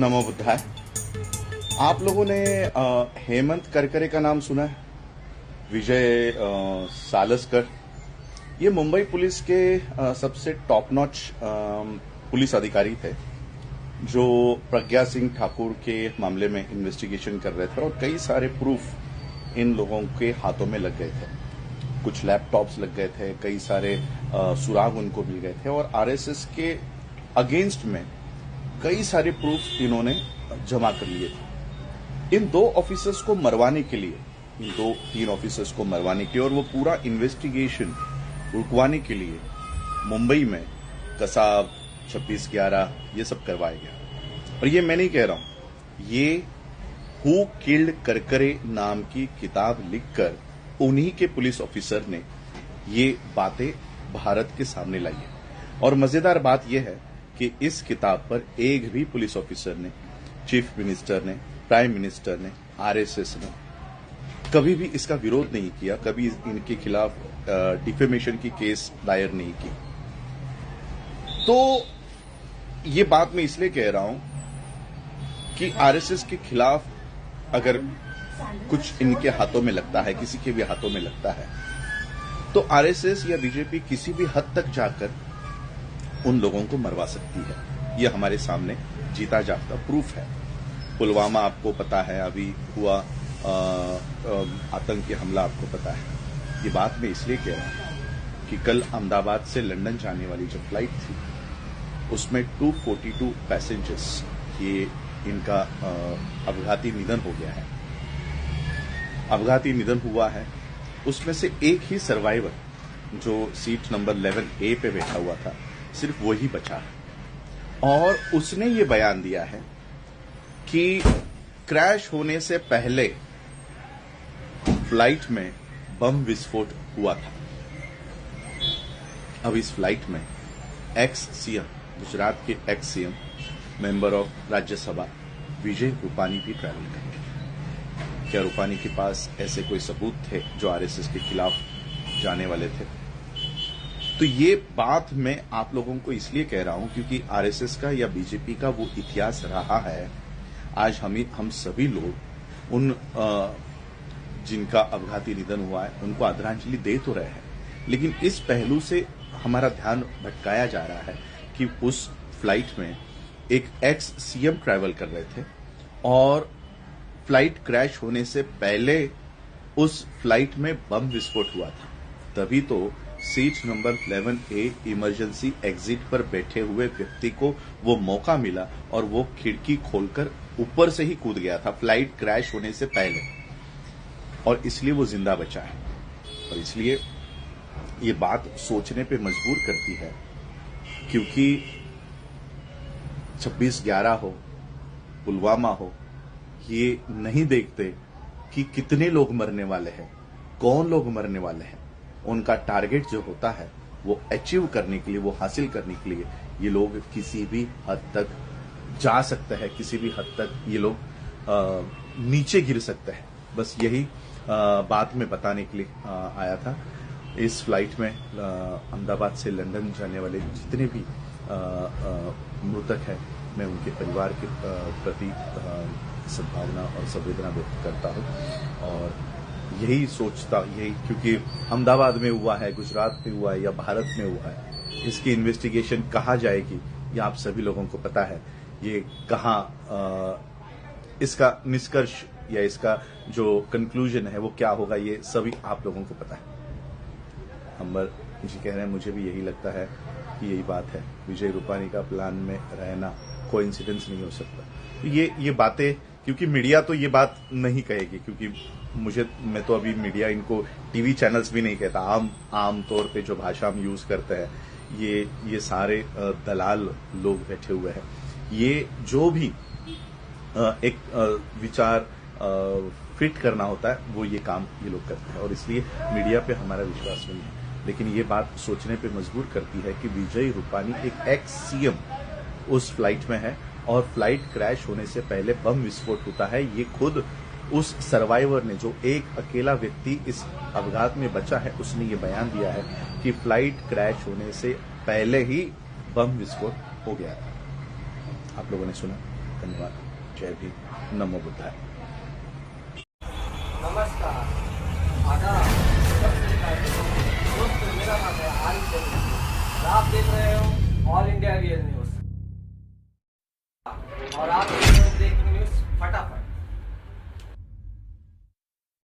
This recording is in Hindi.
नमो बुद्धाय। आप लोगों ने हेमंत करकरे का नाम सुना है? विजय सालस्कर। ये मुंबई पुलिस के सबसे टॉप नॉच पुलिस अधिकारी थे जो प्रज्ञा सिंह ठाकुर के मामले में इन्वेस्टिगेशन कर रहे थे और कई सारे प्रूफ इन लोगों के हाथों में लग गए थे। कुछ लैपटॉप्स लग गए थे, कई सारे सुराग उनको मिल गए थे और आरएसएस के अगेंस्ट में कई सारे प्रूफ इन्होंने जमा कर लिए थे। इन दो ऑफिसर्स को मरवाने के लिए, इन दो तीन ऑफिसर्स को मरवाने के लिए और वो पूरा इन्वेस्टिगेशन रुकवाने के लिए मुंबई में कसाब 26/11 ये सब करवाया गया। और ये मैं नहीं कह रहा हूं, ये हु किल्ड करकरे नाम की किताब लिखकर उन्हीं के पुलिस ऑफिसर ने ये बातें भारत के सामने लाई है। और मजेदार बात यह है कि इस किताब पर एक भी पुलिस ऑफिसर ने, चीफ मिनिस्टर ने, प्राइम मिनिस्टर ने, आरएसएस ने कभी भी इसका विरोध नहीं किया, कभी इनके खिलाफ डिफेमेशन की केस दायर नहीं की। तो ये बात मैं इसलिए कह रहा हूं कि आरएसएस के खिलाफ अगर कुछ इनके हाथों में लगता है, किसी के भी हाथों में लगता है, तो आरएसएस या बीजेपी किसी भी हद तक जाकर उन लोगों को मरवा सकती है। ये हमारे सामने जीता जागता प्रूफ है। पुलवामा आपको पता है, अभी हुआ आतंकी हमला आपको पता है। ये बात मैं इसलिए कह रहा हूं कि कल अहमदाबाद से लंदन जाने वाली जो फ्लाइट थी उसमें 242 पैसेंजर्स, ये इनका अपघाती निधन हो गया है। अपघाती निधन हुआ है, उसमें से एक ही सर्वाइवर जो सीट नंबर 11A पे बैठा हुआ था, सिर्फ वही बचा है। और उसने ये बयान दिया है कि क्रैश होने से पहले फ्लाइट में बम विस्फोट हुआ था। अब इस फ्लाइट में एक्स सीएम, गुजरात के ex CM, member of Rajya Sabha Vijay Rupani भी ट्रैवल करेंगे। क्या रूपानी के पास ऐसे कोई सबूत थे जो आरएसएस के खिलाफ जाने वाले थे? तो ये बात मैं आप लोगों को इसलिए कह रहा हूं क्योंकि आरएसएस का या बीजेपी का वो इतिहास रहा है। आज हम सभी लोग उन जिनका अपघाती निधन हुआ है उनको आदरांजलि दे तो रहे हैं, लेकिन इस पहलू से हमारा ध्यान भटकाया जा रहा है कि उस फ्लाइट में एक एक्स सीएम ट्रैवल कर रहे थे और फ्लाइट क्रैश होने से पहले उस फ्लाइट में बम विस्फोट हुआ था। तभी तो seat number 11A emergency exit पर बैठे हुए व्यक्ति को वो मौका मिला और वो खिड़की खोलकर ऊपर से ही कूद गया था फ्लाइट क्रैश होने से पहले, और इसलिए वो जिंदा बचा है। और इसलिए ये बात सोचने पे मजबूर करती है क्योंकि 26/11 हो, पुलवामा हो, ये नहीं देखते कि कितने लोग मरने वाले हैं, कौन लोग मरने वाले हैं। उनका टारगेट जो होता है वो अचीव करने के लिए, वो हासिल करने के लिए ये लोग किसी भी हद तक जा सकते हैं, किसी भी हद तक ये लोग नीचे गिर सकते हैं। बस यही बात मैं बताने के लिए आया था। इस फ्लाइट में अहमदाबाद से लंदन जाने वाले जितने भी मृतक हैं, मैं उनके परिवार के प्रति सद्भावना और संवेदना व्यक्त करता हूं। और यही क्योंकि अहमदाबाद में हुआ है, गुजरात में हुआ है या भारत में हुआ है, इसकी इन्वेस्टिगेशन कहाँ जाएगी ये आप सभी लोगों को पता है। ये कहाँ इसका निष्कर्ष या इसका जो कंक्लूजन है वो क्या होगा, ये सभी आप लोगों को पता है। अंबर जी कह रहे हैं, मुझे भी यही लगता है कि यही बात है। विजय रूपानी का प्लान में रहना कोइंसिडेंस नहीं हो सकता। तो ये बातें, क्योंकि मीडिया तो ये बात नहीं कहेगी, क्योंकि मैं तो अभी मीडिया इनको टीवी चैनल्स भी नहीं कहता। आम तौर पे जो भाषा हम यूज करते हैं, ये सारे दलाल लोग बैठे हुए हैं। ये जो भी एक विचार फिट करना होता है वो ये काम ये लोग करते हैं और इसलिए मीडिया पे हमारा विश्वास नहीं है। लेकिन ये बात सोचने पे मजबूर करती है कि विजय रूपानी एक एक्स सीएम उस फ्लाइट में है और फ्लाइट क्रैश होने से पहले बम विस्फोट होता है। ये खुद उस सर्वाइवर ने, जो एक अकेला व्यक्ति इस अपघात में बचा है, उसने ये बयान दिया है कि फ्लाइट क्रैश होने से पहले ही बम विस्फोट हो गया था। आप लोगों ने सुना। धन्यवाद। जय भीम, नमो बुद्धाय। नमस्कार, आदाब, सत श्री अकाल दोस्तों, मेरा नाम है आरिफ और आप देख रहे हो ऑल इंडिया रियल न्यूज और आप